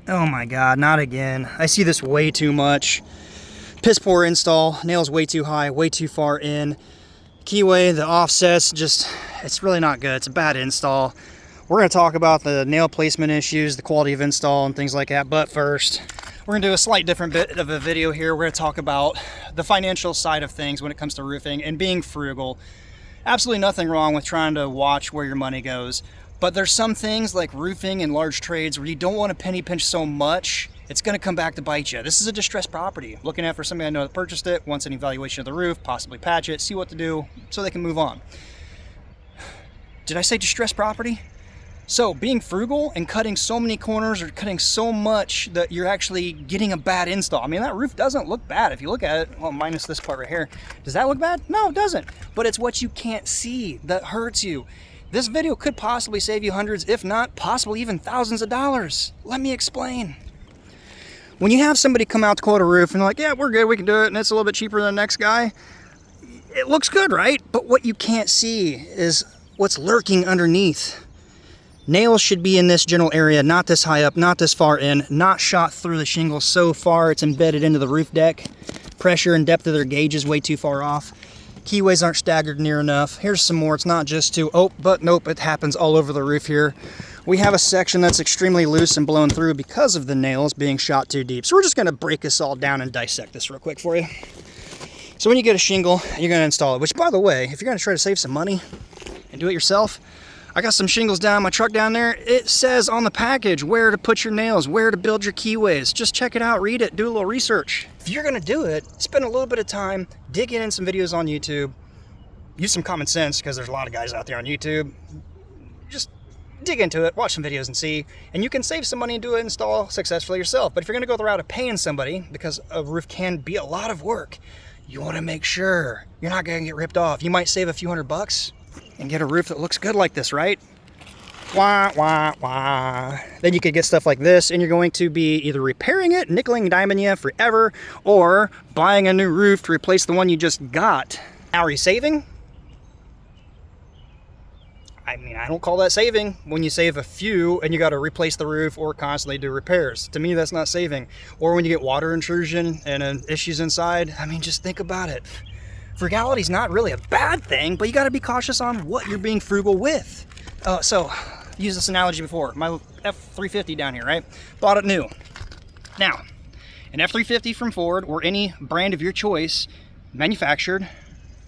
Oh my God, not again. I see this way too much. Piss poor install, nails way too high, way too far in. Keyway, the offsets, just, it's really not good. It's a bad install. We're gonna talk about the nail placement issues, the quality of install and things like that. But first, we're gonna do a slight different bit of a video here. We're gonna talk about the financial side of things when it comes to roofing and being frugal. Absolutely nothing wrong with trying to watch where your money goes. But there's some things like roofing and large trades where you don't want to penny pinch so much, it's going to come back to bite you. This is a distressed property. Looking at for somebody I know that purchased it, wants an evaluation of the roof, possibly patch it, see what to do so they can move on. Did I say distressed property? So being frugal and cutting so many corners or cutting so much that you're actually getting a bad install. I mean, that roof doesn't look bad. If you look at it, well, minus this part right here. Does that look bad? No, it doesn't. But it's what you can't see that hurts you. This video could possibly save you hundreds, if not possibly even thousands of dollars. Let me explain. When you have somebody come out to quote a roof and they're like, yeah, we're good, we can do it, and it's a little bit cheaper than the next guy, it looks good, right? But what you can't see is what's lurking underneath. Nails should be in this general area, not this high up, not this far in, not shot through the shingle so far it's embedded into the roof deck. Pressure and depth of their gauge is way too far off. Keyways aren't staggered near enough. Here's some more. It's not just to, oh, but nope, it happens all over the roof here. We have a section that's extremely loose and blown through because of the nails being shot too deep. So we're just gonna break this all down and dissect this real quick for you. So when you get a shingle, you're gonna install it, which by the way, if you're gonna try to save some money and do it yourself, I got some shingles down my truck down there. It says on the package where to put your nails, where to build your keyways. Just check it out, read it, do a little research. If you're gonna do it, spend a little bit of time digging in some videos on YouTube. Use some common sense because there's a lot of guys out there on YouTube. Just dig into it, watch some videos and see. And you can save some money and do an install successfully yourself. But if you're gonna go the route of paying somebody, because a roof can be a lot of work, you wanna make sure you're not gonna get ripped off. You might save a few $100 and get a roof that looks good like this, right? Wah, wah, wah. Then you could get stuff like this, and you're going to be either repairing it, nickeling and diming you forever, or buying a new roof to replace the one you just got. Now, are you saving? I mean, I don't call that saving when you save a few and you got to replace the roof or constantly do repairs. To me, that's not saving. Or when you get water intrusion and issues inside, I mean, just think about it. Frugality is not really a bad thing, but you got to be cautious on what you're being frugal with. So, use this analogy before. My F350 down here, right? Bought it new. Now, an F350 from Ford or any brand of your choice, manufactured,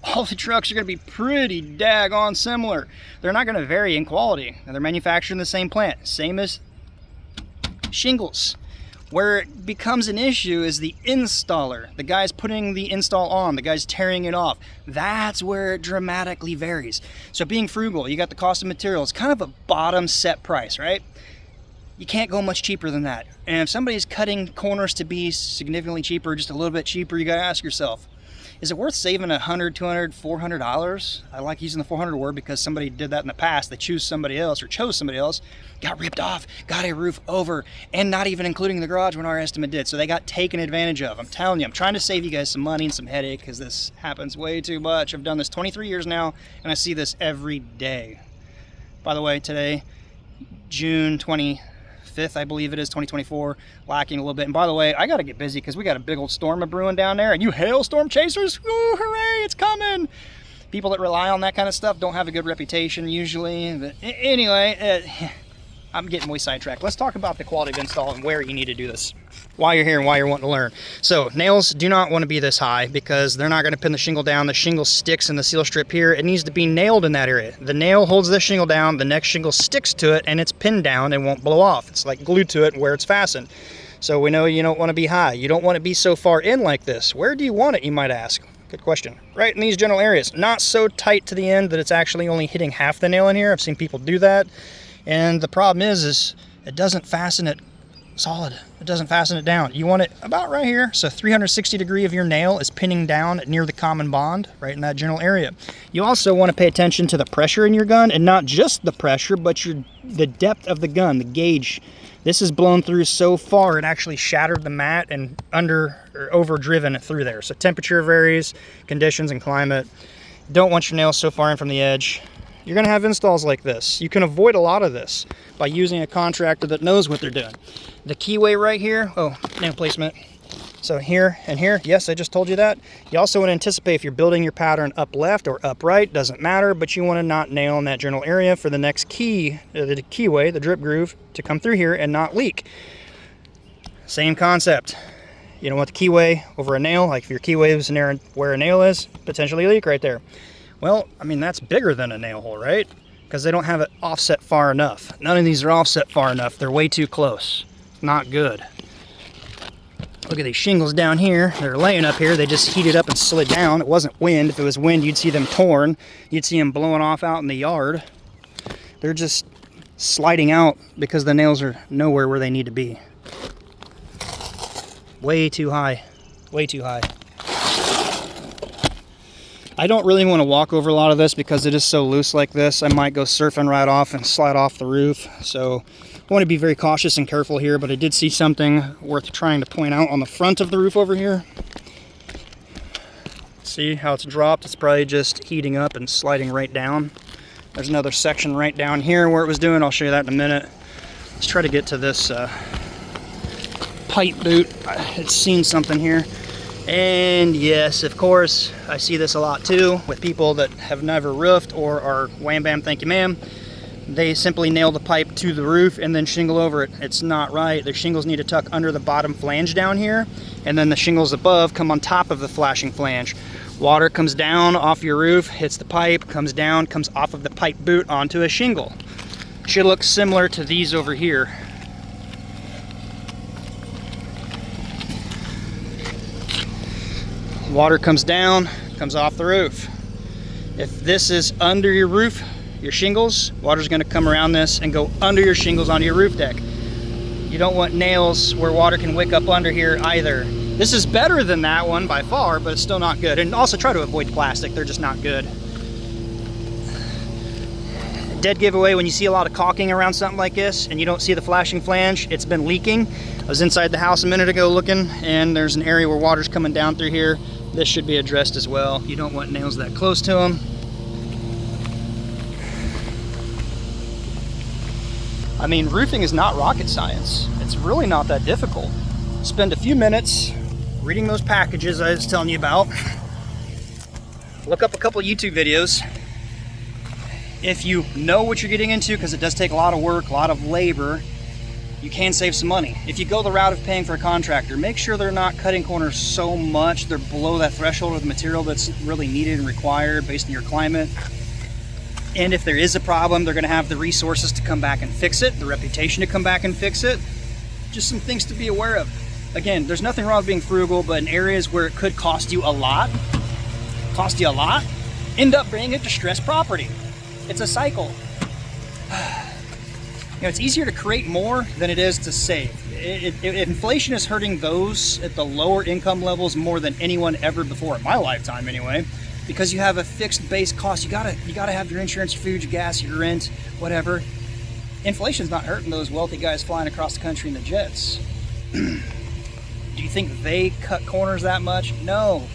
all the trucks are going to be pretty daggone similar. They're not going to vary in quality. They're manufactured in the same plant. Same as shingles. Where it becomes an issue is the installer, the guy's putting the install on, the guy's tearing it off. That's where it dramatically varies. So being frugal, you got the cost of materials, kind of a bottom set price, right? You can't go much cheaper than that. And if somebody's cutting corners to be significantly cheaper, just a little bit cheaper, you gotta ask yourself, is it worth saving $100, $200, $400? I like using the 400 word because somebody did that in the past. They chose somebody else, got ripped off, got a roof over, and not even including the garage when our estimate did. So they got taken advantage of. I'm telling you, I'm trying to save you guys some money and some headache because this happens way too much. I've done this 23 years now, and I see this every day. By the way, today, June 25th, I believe it is, 2024, lacking a little bit. And by the way, I got to get busy because we got a big old storm brewing down there. And you hailstorm chasers, woo, hooray, it's coming. People that rely on that kind of stuff don't have a good reputation usually. But anyway, I'm getting way sidetracked. Let's talk about the quality of install and where you need to do this. Why you're here and why you're wanting to learn. So nails do not want to be this high because they're not going to pin the shingle down. The shingle sticks in the seal strip here. It needs to be nailed in that area. The nail holds this shingle down, the next shingle sticks to it, and it's pinned down and won't blow off. It's like glued to it where it's fastened. So we know you don't want to be high. You don't want to be so far in like this. Where do you want it, you might ask? Good question. Right in these general areas. Not so tight to the end that it's actually only hitting half the nail in here. I've seen people do that. And the problem is it doesn't fasten it solid. It doesn't fasten it down. You want it about right here. So 360 degree of your nail is pinning down near the common bond, right in that general area. You also want to pay attention to the pressure in your gun, and not just the pressure, but the depth of the gun, the gauge. This is blown through so far it actually shattered the mat and over driven it through there. So temperature varies, conditions and climate. Don't want your nails so far in from the edge. You're going to have installs like this. You can avoid a lot of this by using a contractor that knows what they're doing. The keyway right here, oh, nail placement. So here and here, yes, I just told you that. You also want to anticipate if you're building your pattern up left or up right, doesn't matter, but you want to not nail in that general area for the next key, the keyway, the drip groove, to come through here and not leak. Same concept. You don't want the keyway over a nail, like if your keyway is near where a nail is, potentially leak right there. Well, I mean, that's bigger than a nail hole, right? Because they don't have it offset far enough. None of these are offset far enough. They're way too close. Not good. Look at these shingles down here. They're laying up here. They just heated up and slid down. It wasn't wind. If it was wind, you'd see them torn. You'd see them blowing off out in the yard. They're just sliding out because the nails are nowhere where they need to be. Way too high. Way too high. I don't really want to walk over a lot of this because it is so loose like this. I might go surfing right off and slide off the roof. So I want to be very cautious and careful here, but I did see something worth trying to point out on the front of the roof over here. See how it's dropped? It's probably just heating up and sliding right down. There's another section right down here where it was doing. I'll show you that in a minute. Let's try to get to this pipe boot. It's seen something here. And yes, of course, I see this a lot too with people that have never roofed or are wham bam thank you ma'am. They simply nail the pipe to the roof and then shingle over it. It's not right. The shingles need to tuck under the bottom flange down here, and then the shingles above come on top of the flashing flange. Water comes down off your roof, hits the pipe, comes down, comes off of the pipe boot onto a shingle. Should look similar to these over here. Water comes down, comes off the roof. If this is under your roof, your shingles, water's going to come around this and go under your shingles onto your roof deck. You don't want nails where water can wick up under here either. This is better than that one by far, but it's still not good. And also try to avoid plastic, they're just not good. Dead giveaway when you see a lot of caulking around something like this and you don't see the flashing flange, it's been leaking. I was inside the house a minute ago looking, and there's an area where water's coming down through here. This should be addressed as well. You don't want nails that close to them. I mean, roofing is not rocket science. It's really not that difficult. Spend a few minutes reading those packages I was telling you about. Look up a couple YouTube videos. If you know what you're getting into, because it does take a lot of work, a lot of labor, you can save some money. If you go the route of paying for a contractor, make sure they're not cutting corners so much they're below that threshold of the material that's really needed and required based on your climate. And if there is a problem, they're going to have the resources to come back and fix it, the reputation to come back and fix it. Just some things to be aware of. Again, there's nothing wrong with being frugal, but in areas where it could cost you a lot, end up bringing a distressed property. It's a cycle. You know, it's easier to create more than it is to save. Inflation is hurting those at the lower income levels more than anyone ever before, in my lifetime anyway, because you have a fixed base cost. You gotta have your insurance, your food, your gas, your rent, whatever. Inflation's not hurting those wealthy guys flying across the country in the jets. Do you think they cut corners that much? No.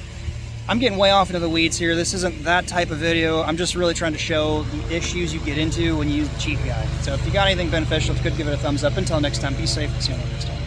I'm getting way off into the weeds here. This isn't that type of video. I'm just really trying to show the issues you get into when you use the cheap guide. So if you got anything beneficial, if you could give it a thumbs up. Until next time, be safe. See you next time.